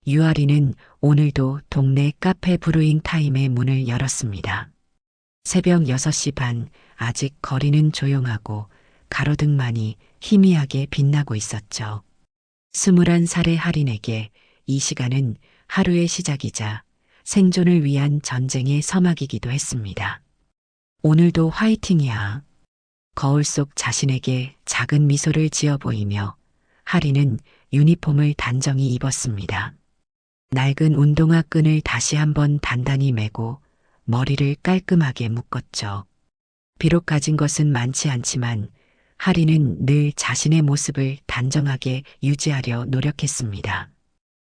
유아리는 오늘도 동네 카페 브루잉 타임의 문을 열었습니다. 새벽 6시 반, 아직 거리는 조용하고 가로등만이 희미하게 빛나고 있었죠. 21살의 할인에게 이 시간은 하루의 시작이자 생존을 위한 전쟁의 서막이기도 했습니다. 오늘도 화이팅이야. 거울 속 자신에게 작은 미소를 지어 보이며 할인은 유니폼을 단정히 입었습니다. 낡은 운동화 끈을 다시 한번 단단히 매고 머리를 깔끔하게 묶었죠. 비록 가진 것은 많지 않지만 할인은 늘 자신의 모습을 단정하게 유지하려 노력했습니다.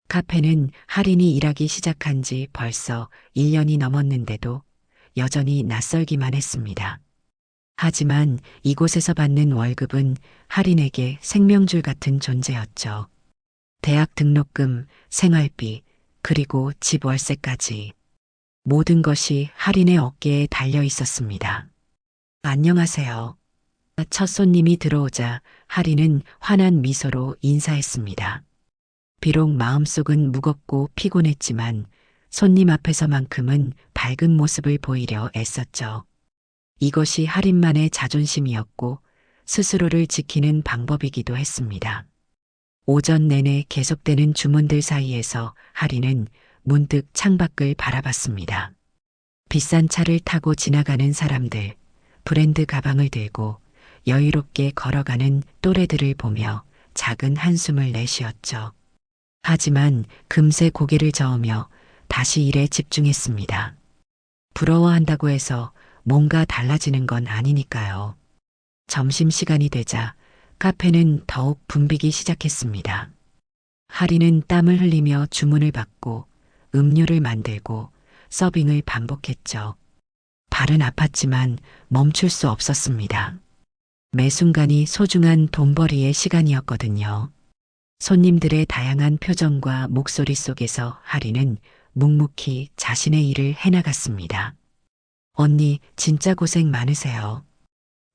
카페는 할인이 일하기 시작한 지 벌써 1년이 넘었는데도 여전히 낯설기만 했습니다. 하지만 이곳에서 받는 월급은 할인에게 생명줄 같은 존재였죠. 대학 등록금, 생활비, 그리고 집 월세까지 모든 것이 할인의 어깨에 달려 있었습니다. 안녕하세요. 첫 손님이 들어오자 할인은 환한 미소로 인사했습니다. 비록 마음속은 무겁고 피곤했지만 손님 앞에서만큼은 밝은 모습을 보이려 애썼죠. 이것이 할인만의 자존심이었고 스스로를 지키는 방법이기도 했습니다. 오전 내내 계속되는 주문들 사이에서 할인은 문득 창밖을 바라봤습니다. 비싼 차를 타고 지나가는 사람들, 브랜드 가방을 들고 여유롭게 걸어가는 또래들을 보며 작은 한숨을 내쉬었죠. 하지만 금세 고개를 저으며 다시 일에 집중했습니다. 부러워한다고 해서 뭔가 달라지는 건 아니니까요. 점심시간이 되자 카페는 더욱 붐비기 시작했습니다. 할인은 땀을 흘리며 주문을 받고 음료를 만들고 서빙을 반복했죠. 발은 아팠지만 멈출 수 없었습니다. 매 순간이 소중한 돈벌이의 시간이었거든요. 손님들의 다양한 표정과 목소리 속에서 할인은 묵묵히 자신의 일을 해나갔습니다. 언니, 진짜 고생 많으세요.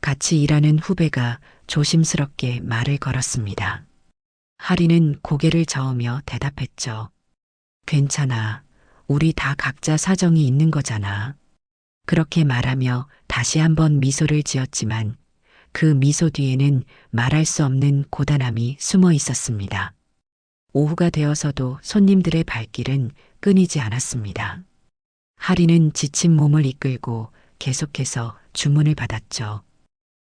같이 일하는 후배가 조심스럽게 말을 걸었습니다. 할인은 고개를 저으며 대답했죠. 괜찮아. 우리 다 각자 사정이 있는 거잖아. 그렇게 말하며 다시 한번 미소를 지었지만 그 미소 뒤에는 말할 수 없는 고단함이 숨어 있었습니다. 오후가 되어서도 손님들의 발길은 끊이지 않았습니다. 할인은 지친 몸을 이끌고 계속해서 주문을 받았죠.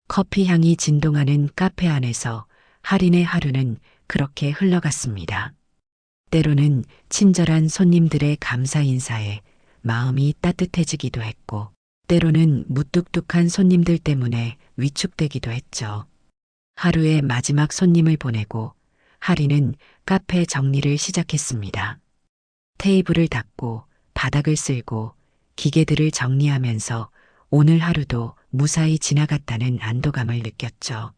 커피 향이 진동하는 카페 안에서 할인의 하루는 그렇게 흘러갔습니다. 때로는 친절한 손님들의 감사 인사에 마음이 따뜻해지기도 했고, 때로는 무뚝뚝한 손님들 때문에 위축되기도 했죠. 하루의 마지막 손님을 보내고 할인은 카페 정리를 시작했습니다. 테이블을 닦고 바닥을 쓸고 기계들을 정리하면서 오늘 하루도 무사히 지나갔다는 안도감을 느꼈죠.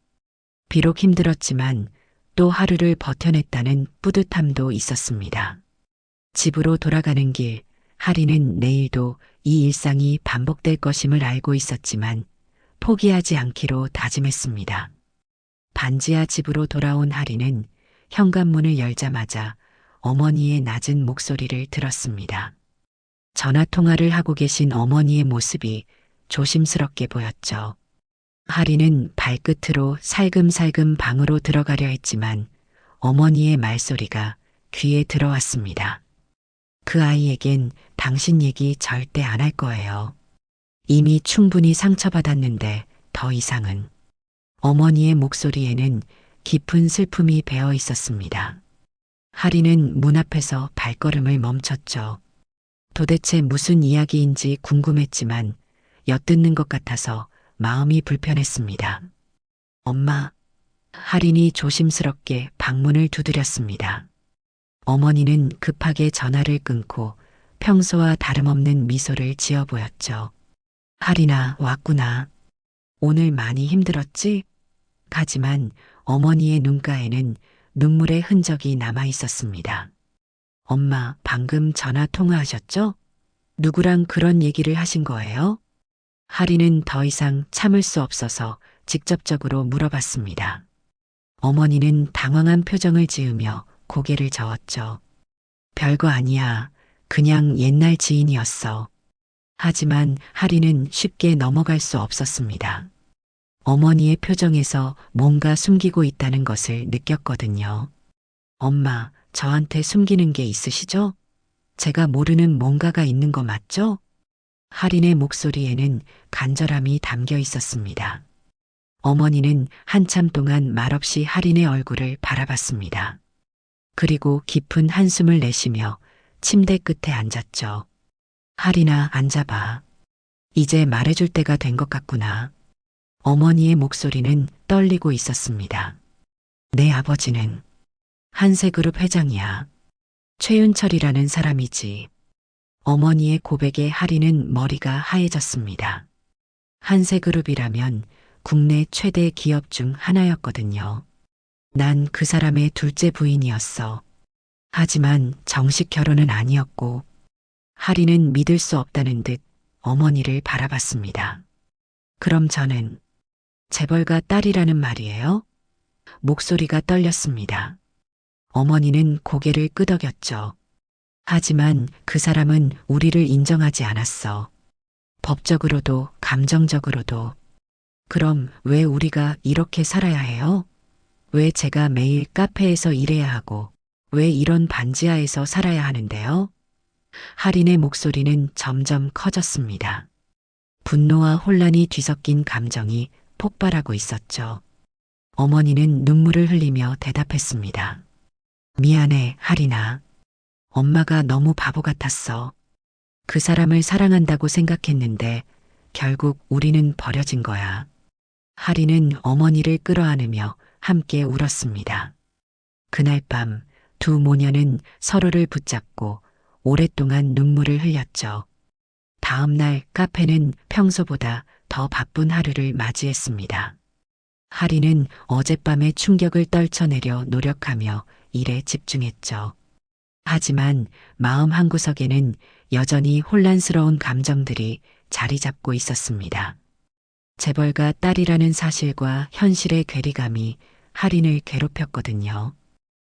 비록 힘들었지만 또 하루를 버텨냈다는 뿌듯함도 있었습니다. 집으로 돌아가는 길, 할인은 내일도 이 일상이 반복될 것임을 알고 있었지만 포기하지 않기로 다짐했습니다. 반지하 집으로 돌아온 할인은 현관문을 열자마자 어머니의 낮은 목소리를 들었습니다. 전화 통화를 하고 계신 어머니의 모습이 조심스럽게 보였죠. 할인은 발끝으로 살금살금 방으로 들어가려 했지만 어머니의 말소리가 귀에 들어왔습니다. 그 아이에겐 당신 얘기 절대 안 할 거예요. 이미 충분히 상처받았는데 더 이상은. 어머니의 목소리에는 깊은 슬픔이 배어 있었습니다. 할인은 문 앞에서 발걸음을 멈췄죠. 도대체 무슨 이야기인지 궁금했지만 엿듣는 것 같아서 마음이 불편했습니다. 엄마, 할인이 조심스럽게 방문을 두드렸습니다. 어머니는 급하게 전화를 끊고 평소와 다름없는 미소를 지어 보였죠. 할인아, 왔구나. 오늘 많이 힘들었지? 하지만 어머니의 눈가에는 눈물의 흔적이 남아 있었습니다. 엄마, 방금 전화 통화하셨죠? 누구랑 그런 얘기를 하신 거예요? 할인은 더 이상 참을 수 없어서 직접적으로 물어봤습니다. 어머니는 당황한 표정을 지으며 고개를 저었죠. 별거 아니야. 그냥 옛날 지인이었어. 하지만 하리는 쉽게 넘어갈 수 없었습니다. 어머니의 표정에서 뭔가 숨기고 있다는 것을 느꼈거든요. 엄마, 저한테 숨기는 게 있으시죠? 제가 모르는 뭔가가 있는 거 맞죠? 하린의 목소리에는 간절함이 담겨 있었습니다. 어머니는 한참 동안 말없이 하린의 얼굴을 바라봤습니다. 그리고 깊은 한숨을 내쉬며 침대 끝에 앉았죠. 하린아, 앉아봐. 이제 말해줄 때가 된 것 같구나. 어머니의 목소리는 떨리고 있었습니다. 내 아버지는 한세그룹 회장이야. 최윤철이라는 사람이지. 어머니의 고백에 하리는 머리가 하얘졌습니다. 한세그룹이라면 국내 최대 기업 중 하나였거든요. 난 그 사람의 둘째 부인이었어. 하지만 정식 결혼은 아니었고, 하리는 믿을 수 없다는 듯 어머니를 바라봤습니다. 그럼 저는 재벌가 딸이라는 말이에요? 목소리가 떨렸습니다. 어머니는 고개를 끄덕였죠. 하지만 그 사람은 우리를 인정하지 않았어. 법적으로도 감정적으로도. 그럼 왜 우리가 이렇게 살아야 해요? 왜 제가 매일 카페에서 일해야 하고, 왜 이런 반지하에서 살아야 하는데요? 하린의 목소리는 점점 커졌습니다. 분노와 혼란이 뒤섞인 감정이 폭발하고 있었죠. 어머니는 눈물을 흘리며 대답했습니다. 미안해, 하린아. 엄마가 너무 바보 같았어. 그 사람을 사랑한다고 생각했는데 결국 우리는 버려진 거야. 하린은 어머니를 끌어안으며 함께 울었습니다. 그날 밤 두 모녀는 서로를 붙잡고 오랫동안 눈물을 흘렸죠. 다음 날 카페는 평소보다 더 바쁜 하루를 맞이했습니다. 하린은 어젯밤의 충격을 떨쳐내려 노력하며 일에 집중했죠. 하지만 마음 한구석에는 여전히 혼란스러운 감정들이 자리 잡고 있었습니다. 재벌가 딸이라는 사실과 현실의 괴리감이 하린을 괴롭혔거든요.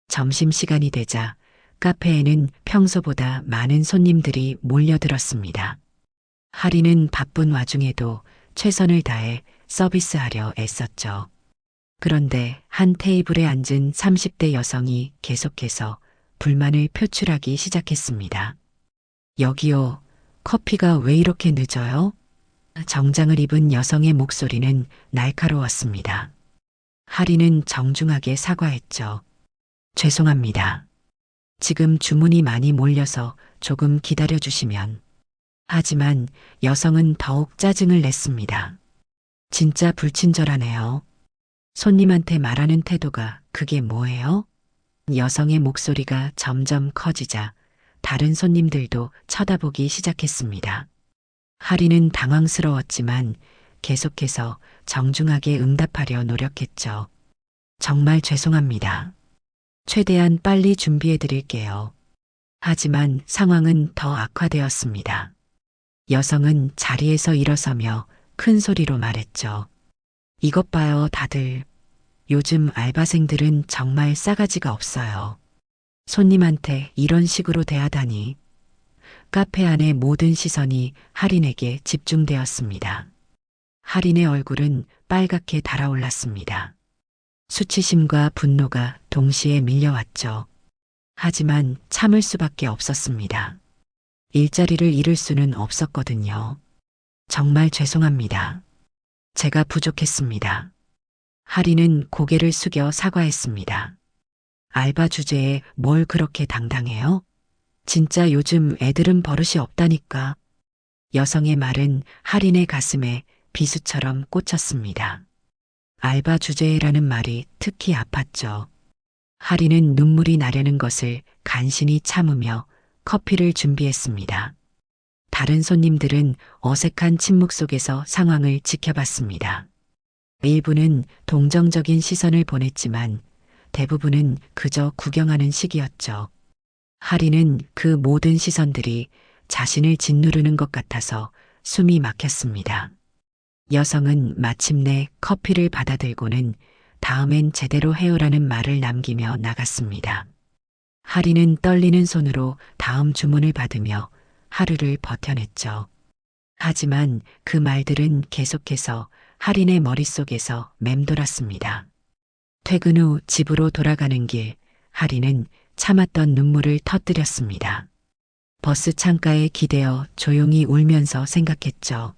점심시간이 되자 카페에는 평소보다 많은 손님들이 몰려들었습니다. 하린은 바쁜 와중에도 최선을 다해 서비스하려 애썼죠. 그런데 한 테이블에 앉은 30대 여성이 계속해서 불만을 표출하기 시작했습니다. 여기요, 커피가 왜 이렇게 늦어요? 정장을 입은 여성의 목소리는 날카로웠습니다. 하린은 정중하게 사과했죠. 죄송합니다. 지금 주문이 많이 몰려서 조금 기다려주시면. 하지만 여성은 더욱 짜증을 냈습니다. 진짜 불친절하네요. 손님한테 말하는 태도가 그게 뭐예요? 여성의 목소리가 점점 커지자 다른 손님들도 쳐다보기 시작했습니다. 하린은 당황스러웠지만 계속해서 정중하게 응답하려 노력했죠. 정말 죄송합니다. 최대한 빨리 준비해 드릴게요. 하지만 상황은 더 악화되었습니다. 여성은 자리에서 일어서며 큰 소리로 말했죠. 이것 봐요, 다들. 요즘 알바생들은 정말 싸가지가 없어요. 손님한테 이런 식으로 대하다니. 카페 안의 모든 시선이 하린에게 집중되었습니다. 하린의 얼굴은 빨갛게 달아올랐습니다. 수치심과 분노가 동시에 밀려왔죠. 하지만 참을 수밖에 없었습니다. 일자리를 잃을 수는 없었거든요. 정말 죄송합니다. 제가 부족했습니다. 하린은 고개를 숙여 사과했습니다. 알바 주제에 뭘 그렇게 당당해요? 진짜 요즘 애들은 버릇이 없다니까. 여성의 말은 하린의 가슴에 비수처럼 꽂혔습니다. 알바 주제라는 말이 특히 아팠죠. 하린은 눈물이 나려는 것을 간신히 참으며 커피를 준비했습니다. 다른 손님들은 어색한 침묵 속에서 상황을 지켜봤습니다. 일부는 동정적인 시선을 보냈지만 대부분은 그저 구경하는 시기였죠. 하린은 그 모든 시선들이 자신을 짓누르는 것 같아서 숨이 막혔습니다. 여성은 마침내 커피를 받아들고는 다음엔 제대로 해요라는 말을 남기며 나갔습니다. 하리는 떨리는 손으로 다음 주문을 받으며 하루를 버텨냈죠. 하지만 그 말들은 계속해서 하린의 머릿속에서 맴돌았습니다. 퇴근 후 집으로 돌아가는 길, 하린은 참았던 눈물을 터뜨렸습니다. 버스 창가에 기대어 조용히 울면서 생각했죠.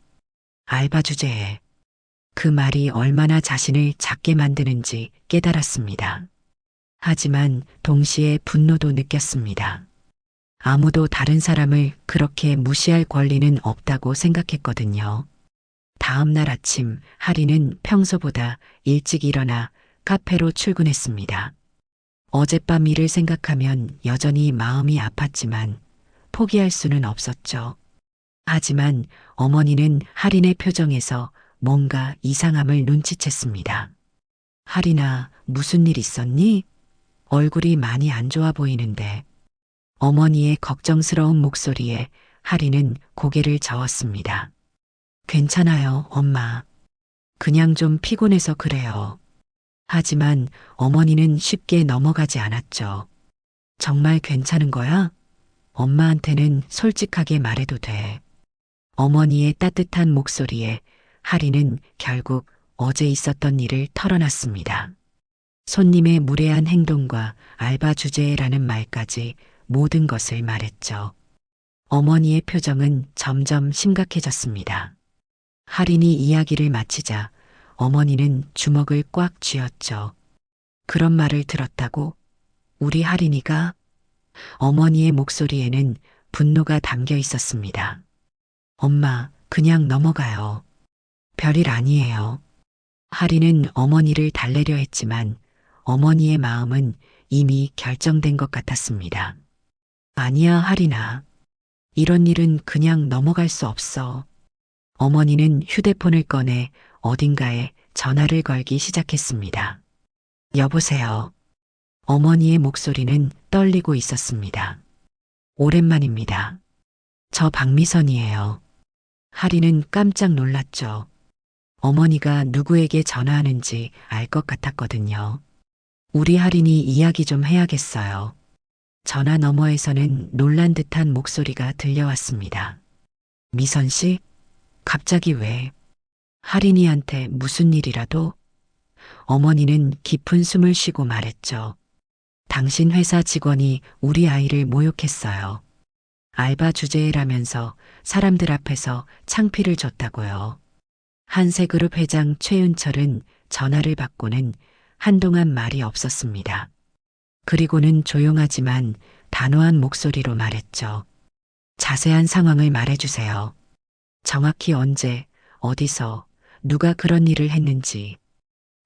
알바 주제에 그 말이 얼마나 자신을 작게 만드는지 깨달았습니다. 하지만 동시에 분노도 느꼈습니다. 아무도 다른 사람을 그렇게 무시할 권리는 없다고 생각했거든요. 다음 날 아침 하리는 평소보다 일찍 일어나 카페로 출근했습니다. 어젯밤 일을 생각하면 여전히 마음이 아팠지만 포기할 수는 없었죠. 하지만 어머니는 하린의 표정에서 뭔가 이상함을 눈치챘습니다. 하린아, 무슨 일 있었니? 얼굴이 많이 안 좋아 보이는데. 어머니의 걱정스러운 목소리에 하린은 고개를 저었습니다. 괜찮아요, 엄마. 그냥 좀 피곤해서 그래요. 하지만 어머니는 쉽게 넘어가지 않았죠. 정말 괜찮은 거야? 엄마한테는 솔직하게 말해도 돼. 어머니의 따뜻한 목소리에 하린은 결국 어제 있었던 일을 털어놨습니다. 손님의 무례한 행동과 알바 주제라는 말까지 모든 것을 말했죠. 어머니의 표정은 점점 심각해졌습니다. 하린이 이야기를 마치자 어머니는 주먹을 꽉 쥐었죠. 그런 말을 들었다고? 우리 하린이가? 어머니의 목소리에는 분노가 담겨 있었습니다. 엄마, 그냥 넘어가요. 별일 아니에요. 하린은 어머니를 달래려 했지만 어머니의 마음은 이미 결정된 것 같았습니다. 아니야, 하린아. 이런 일은 그냥 넘어갈 수 없어. 어머니는 휴대폰을 꺼내 어딘가에 전화를 걸기 시작했습니다. 여보세요. 어머니의 목소리는 떨리고 있었습니다. 오랜만입니다. 저 박미선이에요. 하린은 깜짝 놀랐죠. 어머니가 누구에게 전화하는지 알 것 같았거든요. 우리 하린이 이야기 좀 해야겠어요. 전화 너머에서는 놀란 듯한 목소리가 들려왔습니다. 미선 씨? 갑자기 왜? 하린이한테 무슨 일이라도? 어머니는 깊은 숨을 쉬고 말했죠. 당신 회사 직원이 우리 아이를 모욕했어요. 알바 주제라면서 사람들 앞에서 창피를 줬다고요. 한세그룹 회장 최윤철은 전화를 받고는 한동안 말이 없었습니다. 그리고는 조용하지만 단호한 목소리로 말했죠. 자세한 상황을 말해주세요. 정확히 언제, 어디서, 누가 그런 일을 했는지.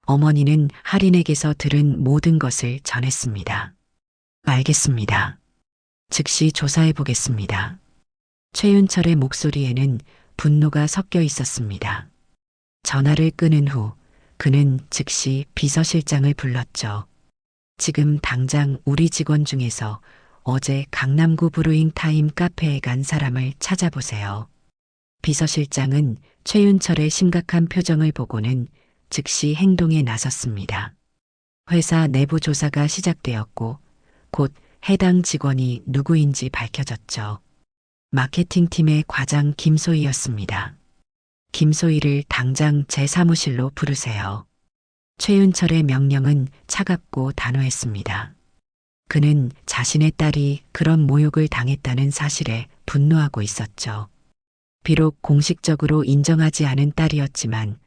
어머니는 하린에게서 들은 모든 것을 전했습니다. 알겠습니다. 즉시 조사해 보겠습니다. 최윤철의 목소리에는 분노가 섞여 있었습니다. 전화를 끊은 후 그는 즉시 비서실장을 불렀죠. 지금 당장 우리 직원 중에서 어제 강남구 브루잉 타임 카페에 간 사람을 찾아보세요. 비서실장은 최윤철의 심각한 표정을 보고는 즉시 행동에 나섰습니다. 회사 내부 조사가 시작되었고 곧 해당 직원이 누구인지 밝혀졌죠. 마케팅팀의 과장 김소희였습니다. 김소희를 당장 제 사무실로 부르세요. 최윤철의 명령은 차갑고 단호했습니다. 그는 자신의 딸이 그런 모욕을 당했다는 사실에 분노하고 있었죠. 비록 공식적으로 인정하지 않은 딸이었지만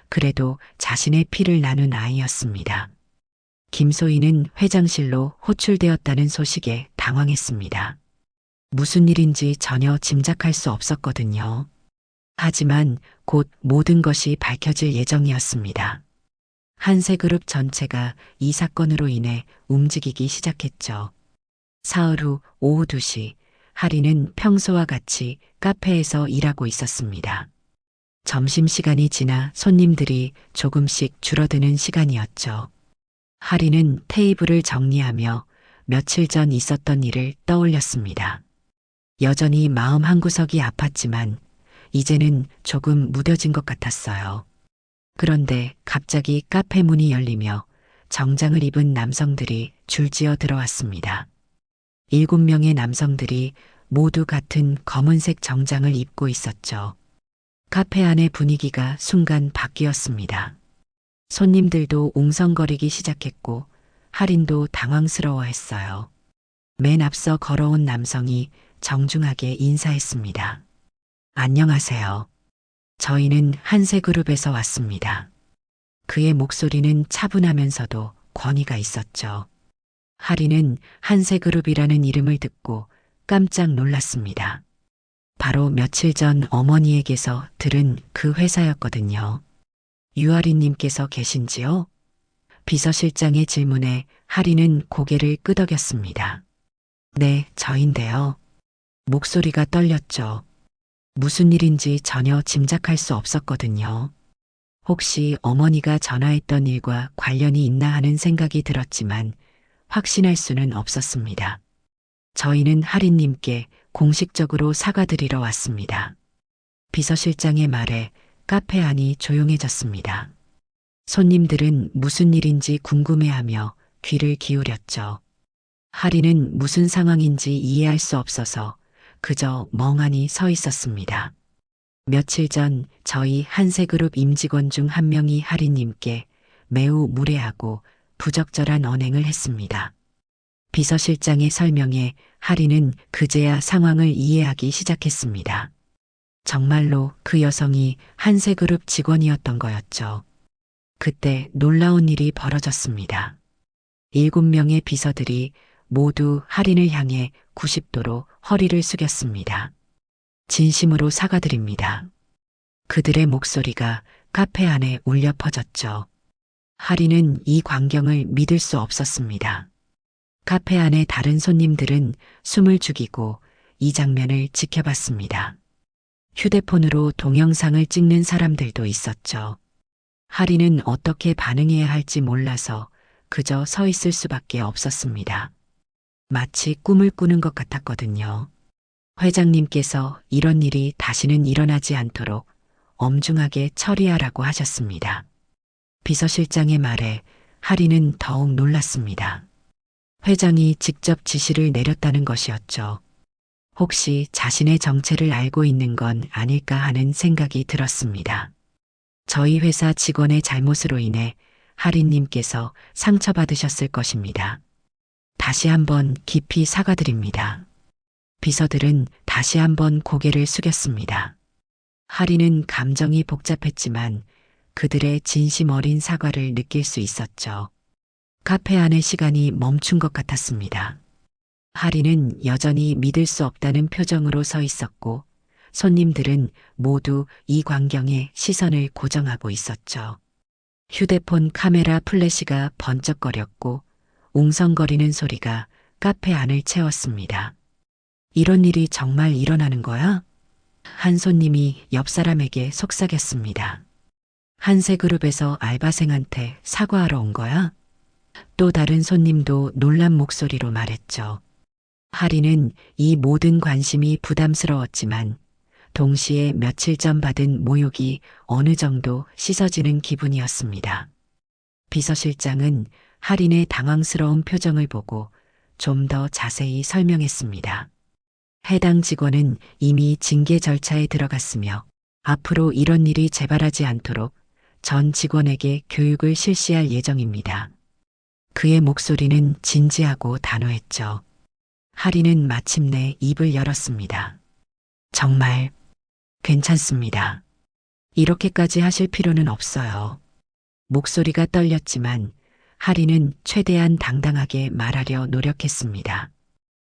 그래도 자신의 피를 나눈 아이였습니다. 김소희는 회장실로 호출되었다는 소식에 당황했습니다. 무슨 일인지 전혀 짐작할 수 없었거든요. 하지만 곧 모든 것이 밝혀질 예정이었습니다. 한세그룹 전체가 이 사건으로 인해 움직이기 시작했죠. 사흘 후 오후 2시, 하린은 평소와 같이 카페에서 일하고 있었습니다. 점심시간이 지나 손님들이 조금씩 줄어드는 시간이었죠. 하린은 테이블을 정리하며 며칠 전 있었던 일을 떠올렸습니다. 여전히 마음 한구석이 아팠지만 이제는 조금 무뎌진 것 같았어요. 그런데 갑자기 카페 문이 열리며 정장을 입은 남성들이 줄지어 들어왔습니다. 7명의 남성들이 모두 같은 검은색 정장을 입고 있었죠. 카페 안의 분위기가 순간 바뀌었습니다. 손님들도 웅성거리기 시작했고 할인도 당황스러워했어요. 맨 앞서 걸어온 남성이 정중하게 인사했습니다. 안녕하세요. 저희는 한세그룹에서 왔습니다. 그의 목소리는 차분하면서도 권위가 있었죠. 할인은 한세그룹이라는 이름을 듣고 깜짝 놀랐습니다. 바로 며칠 전 어머니에게서 들은 그 회사였거든요. 유아리님께서 계신지요? 비서실장의 질문에 할인은 고개를 끄덕였습니다. 네, 저인데요. 목소리가 떨렸죠. 무슨 일인지 전혀 짐작할 수 없었거든요. 혹시 어머니가 전화했던 일과 관련이 있나 하는 생각이 들었지만 확신할 수는 없었습니다. 저희는 할인님께 공식적으로 사과드리러 왔습니다. 비서실장의 말에 카페 안이 조용해졌습니다. 손님들은 무슨 일인지 궁금해하며 귀를 기울였죠. 할인은 무슨 상황인지 이해할 수 없어서 그저 멍하니 서 있었습니다. 며칠 전 저희 한세그룹 임직원 중 한 명이 할인님께 매우 무례하고 부적절한 언행을 했습니다. 비서실장의 설명에 할인은 그제야 상황을 이해하기 시작했습니다. 정말로 그 여성이 한세그룹 직원이었던 거였죠. 그때 놀라운 일이 벌어졌습니다. 7명의 비서들이 모두 할인을 향해 90도로 허리를 숙였습니다. 진심으로 사과드립니다. 그들의 목소리가 카페 안에 울려 퍼졌죠. 할인은 이 광경을 믿을 수 없었습니다. 카페 안의 다른 손님들은 숨을 죽이고 이 장면을 지켜봤습니다. 휴대폰으로 동영상을 찍는 사람들도 있었죠. 할인은 어떻게 반응해야 할지 몰라서 그저 서 있을 수밖에 없었습니다. 마치 꿈을 꾸는 것 같았거든요. 회장님께서 이런 일이 다시는 일어나지 않도록 엄중하게 처리하라고 하셨습니다. 비서실장의 말에 할인은 더욱 놀랐습니다. 회장이 직접 지시를 내렸다는 것이었죠. 혹시 자신의 정체를 알고 있는 건 아닐까 하는 생각이 들었습니다. 저희 회사 직원의 잘못으로 인해 할인님께서 상처받으셨을 것입니다. 다시 한번 깊이 사과드립니다. 비서들은 다시 한번 고개를 숙였습니다. 할인은 감정이 복잡했지만 그들의 진심 어린 사과를 느낄 수 있었죠. 카페 안의 시간이 멈춘 것 같았습니다. 할인은 여전히 믿을 수 없다는 표정으로 서 있었고 손님들은 모두 이 광경에 시선을 고정하고 있었죠. 휴대폰 카메라 플래시가 번쩍거렸고 웅성거리는 소리가 카페 안을 채웠습니다. 이런 일이 정말 일어나는 거야? 한 손님이 옆 사람에게 속삭였습니다. 한세그룹에서 알바생한테 사과하러 온 거야? 또 다른 손님도 놀란 목소리로 말했죠. 할인은 이 모든 관심이 부담스러웠지만 동시에 며칠 전 받은 모욕이 어느 정도 씻어지는 기분이었습니다. 비서실장은 할인의 당황스러운 표정을 보고 좀 더 자세히 설명했습니다. 해당 직원은 이미 징계 절차에 들어갔으며 앞으로 이런 일이 재발하지 않도록 전 직원에게 교육을 실시할 예정입니다. 그의 목소리는 진지하고 단호했죠. 할인은 마침내 입을 열었습니다. 정말 괜찮습니다. 이렇게까지 하실 필요는 없어요. 목소리가 떨렸지만 할인은 최대한 당당하게 말하려 노력했습니다.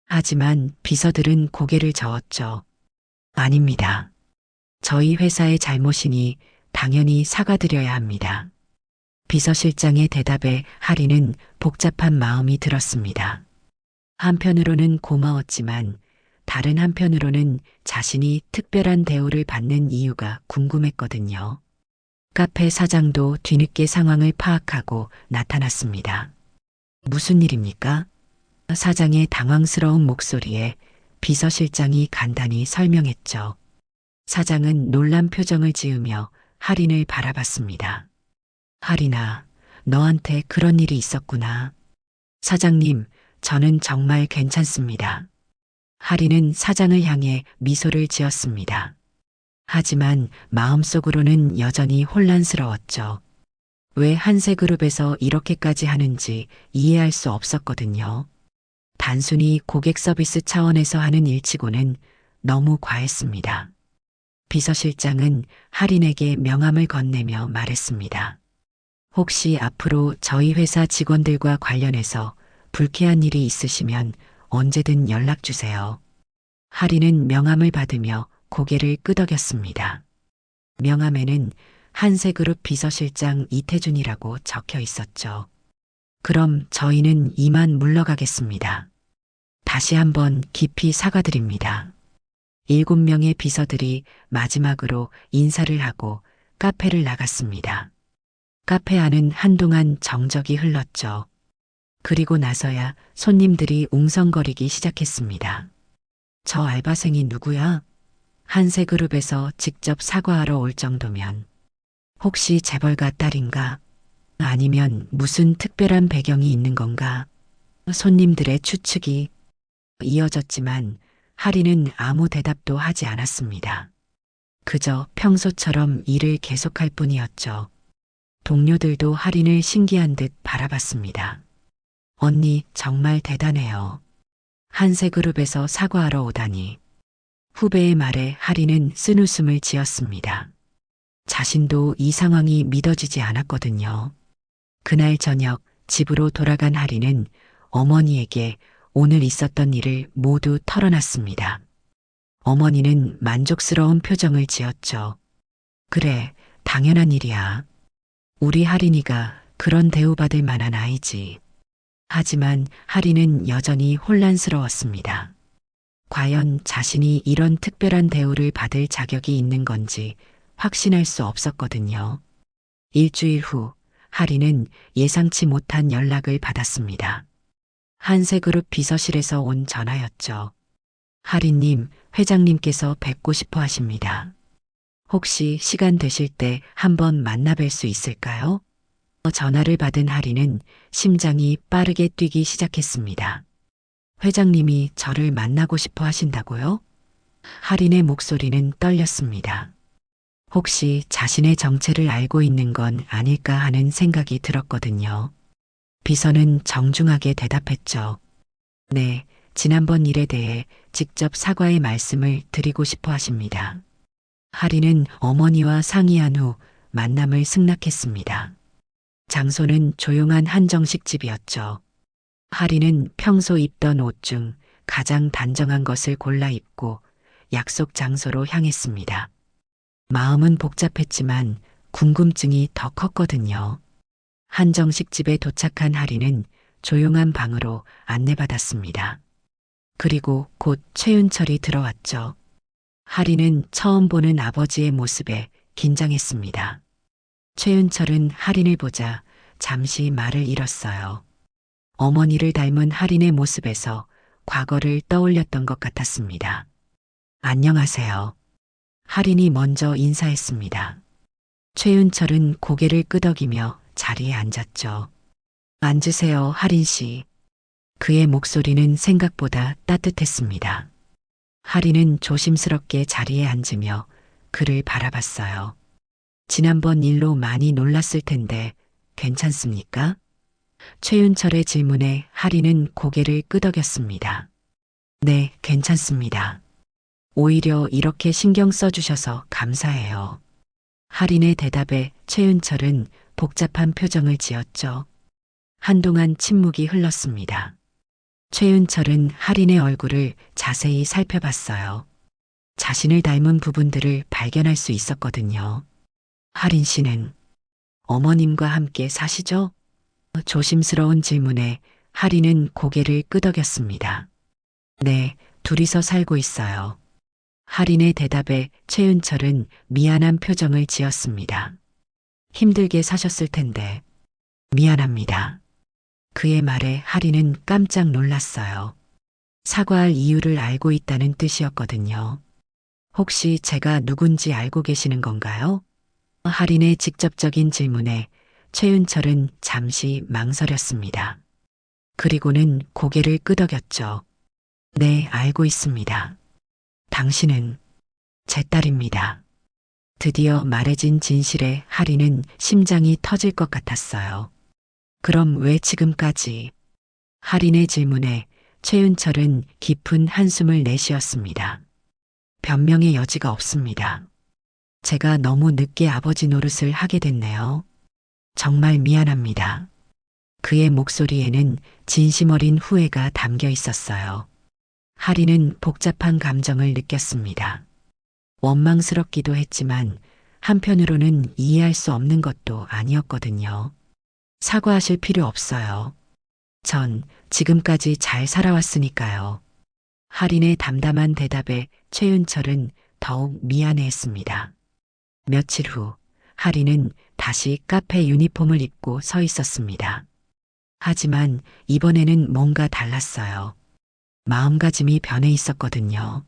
하지만 비서들은 고개를 저었죠. 아닙니다. 저희 회사의 잘못이니 당연히 사과드려야 합니다. 비서실장의 대답에 할인은 복잡한 마음이 들었습니다. 한편으로는 고마웠지만 다른 한편으로는 자신이 특별한 대우를 받는 이유가 궁금했거든요. 카페 사장도 뒤늦게 상황을 파악하고 나타났습니다. 무슨 일입니까? 사장의 당황스러운 목소리에 비서실장이 간단히 설명했죠. 사장은 놀란 표정을 지으며 할인을 바라봤습니다. 할인아, 너한테 그런 일이 있었구나. 사장님, 저는 정말 괜찮습니다. 할인은 사장을 향해 미소를 지었습니다. 하지만 마음속으로는 여전히 혼란스러웠죠. 왜 한세그룹에서 이렇게까지 하는지 이해할 수 없었거든요. 단순히 고객 서비스 차원에서 하는 일치고는 너무 과했습니다. 비서실장은 할인에게 명함을 건네며 말했습니다. 혹시 앞으로 저희 회사 직원들과 관련해서 불쾌한 일이 있으시면 언제든 연락 주세요. 할인은 명함을 받으며 고개를 끄덕였습니다. 명함에는 한세그룹 비서실장 이태준이라고 적혀 있었죠. 그럼 저희는 이만 물러가겠습니다. 다시 한번 깊이 사과드립니다. 7명의 비서들이 마지막으로 인사를 하고 카페를 나갔습니다. 카페 안은 한동안 정적이 흘렀죠. 그리고 나서야 손님들이 웅성거리기 시작했습니다. 저 알바생이 누구야? 한세그룹에서 직접 사과하러 올 정도면 혹시 재벌가 딸인가? 아니면 무슨 특별한 배경이 있는 건가? 손님들의 추측이 이어졌지만 할인은 아무 대답도 하지 않았습니다. 그저 평소처럼 일을 계속할 뿐이었죠. 동료들도 할인을 신기한 듯 바라봤습니다. 언니 정말 대단해요. 한세그룹에서 사과하러 오다니. 후배의 말에 할인은 쓴웃음을 지었습니다. 자신도 이 상황이 믿어지지 않았거든요. 그날 저녁 집으로 돌아간 할인은 어머니에게 오늘 있었던 일을 모두 털어놨습니다. 어머니는 만족스러운 표정을 지었죠. 그래, 당연한 일이야. 우리 할인이가 그런 대우받을 만한 아이지. 하지만 할인은 여전히 혼란스러웠습니다. 과연 자신이 이런 특별한 대우를 받을 자격이 있는 건지 확신할 수 없었거든요. 일주일 후 할인은 예상치 못한 연락을 받았습니다. 한세그룹 비서실에서 온 전화였죠. 할인님, 회장님께서 뵙고 싶어 하십니다. 혹시 시간 되실 때 한번 만나뵐 수 있을까요? 전화를 받은 할인은 심장이 빠르게 뛰기 시작했습니다. 회장님이 저를 만나고 싶어 하신다고요? 할인의 목소리는 떨렸습니다. 혹시 자신의 정체를 알고 있는 건 아닐까 하는 생각이 들었거든요. 비서는 정중하게 대답했죠. 네, 지난번 일에 대해 직접 사과의 말씀을 드리고 싶어 하십니다. 할인은 어머니와 상의한 후 만남을 승낙했습니다. 장소는 조용한 한정식 집이었죠. 할인은 평소 입던 옷 중 가장 단정한 것을 골라 입고 약속 장소로 향했습니다. 마음은 복잡했지만 궁금증이 더 컸거든요. 한정식 집에 도착한 할인은 조용한 방으로 안내받았습니다. 그리고 곧 최윤철이 들어왔죠. 할인은 처음 보는 아버지의 모습에 긴장했습니다. 최윤철은 할인을 보자 잠시 말을 잃었어요. 어머니를 닮은 할인의 모습에서 과거를 떠올렸던 것 같았습니다. 안녕하세요. 할인이 먼저 인사했습니다. 최윤철은 고개를 끄덕이며 자리에 앉았죠. 앉으세요, 할인 씨. 그의 목소리는 생각보다 따뜻했습니다. 할인은 조심스럽게 자리에 앉으며 그를 바라봤어요. 지난번 일로 많이 놀랐을 텐데 괜찮습니까? 최윤철의 질문에 할인은 고개를 끄덕였습니다. 네, 괜찮습니다. 오히려 이렇게 신경 써주셔서 감사해요. 할인의 대답에 최윤철은 복잡한 표정을 지었죠. 한동안 침묵이 흘렀습니다. 최윤철은 할인의 얼굴을 자세히 살펴봤어요. 자신을 닮은 부분들을 발견할 수 있었거든요. 할인 씨는 어머님과 함께 사시죠? 조심스러운 질문에 할인은 고개를 끄덕였습니다. 네, 둘이서 살고 있어요. 할인의 대답에 최윤철은 미안한 표정을 지었습니다. 힘들게 사셨을 텐데. 미안합니다. 그의 말에 할인은 깜짝 놀랐어요. 사과할 이유를 알고 있다는 뜻이었거든요. 혹시 제가 누군지 알고 계시는 건가요? 할인의 직접적인 질문에 최윤철은 잠시 망설였습니다. 그리고는 고개를 끄덕였죠. 네, 알고 있습니다. 당신은 제 딸입니다. 드디어 말해진 진실에 하리는 심장이 터질 것 같았어요. 그럼 왜 지금까지? 하린의 질문에 최윤철은 깊은 한숨을 내쉬었습니다. 변명의 여지가 없습니다. 제가 너무 늦게 아버지 노릇을 하게 됐네요. 정말 미안합니다. 그의 목소리에는 진심 어린 후회가 담겨 있었어요. 하리는 복잡한 감정을 느꼈습니다. 원망스럽기도 했지만 한편으로는 이해할 수 없는 것도 아니었거든요. 사과하실 필요 없어요. 전 지금까지 잘 살아왔으니까요. 하린의 담담한 대답에 최윤철은 더욱 미안해했습니다. 며칠 후 하린은 다시 카페 유니폼을 입고 서 있었습니다. 하지만 이번에는 뭔가 달랐어요. 마음가짐이 변해 있었거든요.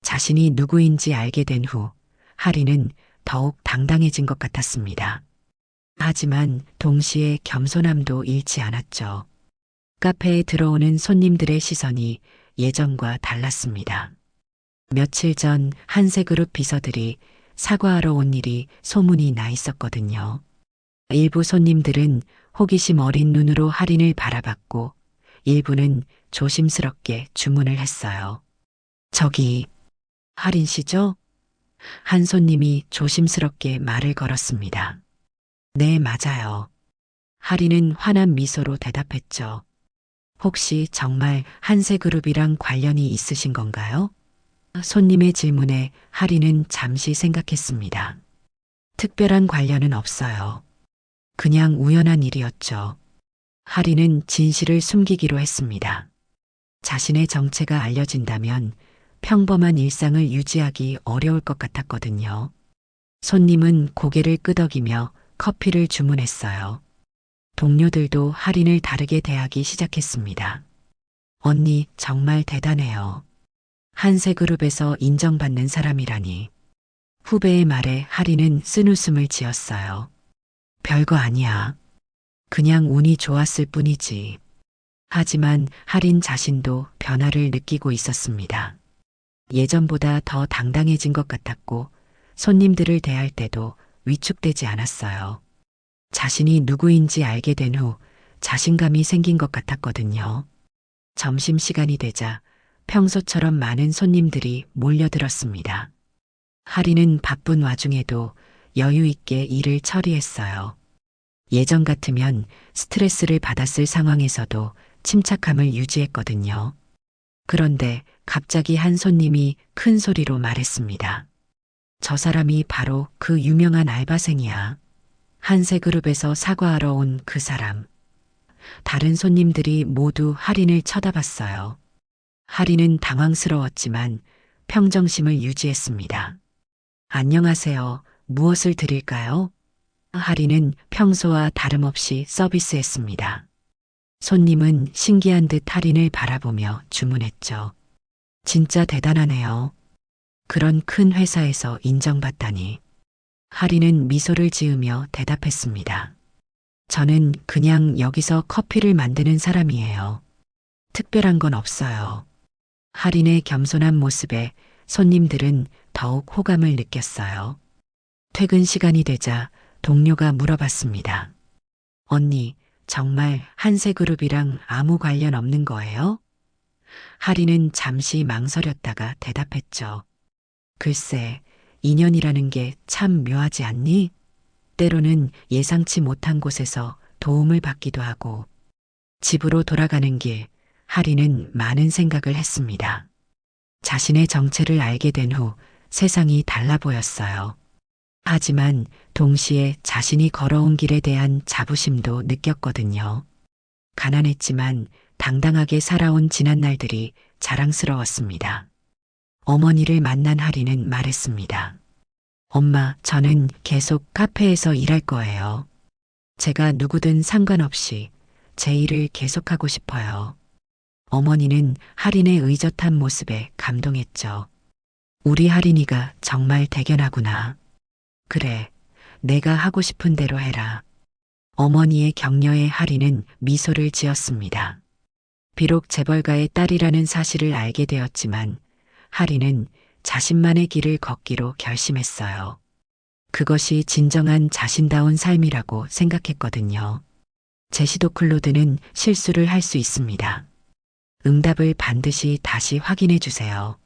자신이 누구인지 알게 된 후 하린은 더욱 당당해진 것 같았습니다. 하지만 동시에 겸손함도 잃지 않았죠. 카페에 들어오는 손님들의 시선이 예전과 달랐습니다. 며칠 전 한세그룹 비서들이 사과하러 온 일이 소문이 나 있었거든요. 일부 손님들은 호기심 어린 눈으로 할인을 바라봤고 일부는 조심스럽게 주문을 했어요. 저기, 할인 씨죠? 한 손님이 조심스럽게 말을 걸었습니다. 네, 맞아요. 할인은 환한 미소로 대답했죠. 혹시 정말 한세그룹이랑 관련이 있으신 건가요? 손님의 질문에 할인은 잠시 생각했습니다. 특별한 관련은 없어요. 그냥 우연한 일이었죠. 할인은 진실을 숨기기로 했습니다. 자신의 정체가 알려진다면 평범한 일상을 유지하기 어려울 것 같았거든요. 손님은 고개를 끄덕이며 커피를 주문했어요. 동료들도 할인을 다르게 대하기 시작했습니다. 언니 정말 대단해요. 한세그룹에서 인정받는 사람이라니. 후배의 말에 할인은 쓴웃음을 지었어요. 별거 아니야. 그냥 운이 좋았을 뿐이지. 하지만 할인 자신도 변화를 느끼고 있었습니다. 예전보다 더 당당해진 것 같았고 손님들을 대할 때도 위축되지 않았어요. 자신이 누구인지 알게 된 후 자신감이 생긴 것 같았거든요. 점심시간이 되자 평소처럼 많은 손님들이 몰려들었습니다. 할인은 바쁜 와중에도 여유 있게 일을 처리했어요. 예전 같으면 스트레스를 받았을 상황에서도 침착함을 유지했거든요. 그런데 갑자기 한 손님이 큰 소리로 말했습니다. 저 사람이 바로 그 유명한 알바생이야. 한세그룹에서 사과하러 온 그 사람. 다른 손님들이 모두 할인을 쳐다봤어요. 할인은 당황스러웠지만 평정심을 유지했습니다. 안녕하세요. 무엇을 드릴까요? 할인은 평소와 다름없이 서비스했습니다. 손님은 신기한 듯 할인을 바라보며 주문했죠. 진짜 대단하네요. 그런 큰 회사에서 인정받다니. 할인은 미소를 지으며 대답했습니다. 저는 그냥 여기서 커피를 만드는 사람이에요. 특별한 건 없어요. 할인의 겸손한 모습에 손님들은 더욱 호감을 느꼈어요. 퇴근 시간이 되자 동료가 물어봤습니다. 언니, 정말 한세그룹이랑 아무 관련 없는 거예요? 할인은 잠시 망설였다가 대답했죠. 글쎄, 인연이라는 게 참 묘하지 않니? 때로는 예상치 못한 곳에서 도움을 받기도 하고. 집으로 돌아가는 길, 할인은 많은 생각을 했습니다. 자신의 정체를 알게 된 후 세상이 달라 보였어요. 하지만 동시에 자신이 걸어온 길에 대한 자부심도 느꼈거든요. 가난했지만 당당하게 살아온 지난 날들이 자랑스러웠습니다. 어머니를 만난 할인은 말했습니다. 엄마, 저는 계속 카페에서 일할 거예요. 제가 누구든 상관없이 제 일을 계속하고 싶어요. 어머니는 할인의 의젓한 모습에 감동했죠. 우리 할인이가 정말 대견하구나. 그래, 내가 하고 싶은 대로 해라. 어머니의 격려에 할인은 미소를 지었습니다. 비록 재벌가의 딸이라는 사실을 알게 되었지만 하리는 자신만의 길을 걷기로 결심했어요. 그것이 진정한 자신다운 삶이라고 생각했거든요. 제시도 클로드는 실수를 할 수 있습니다. 응답을 반드시 다시 확인해 주세요.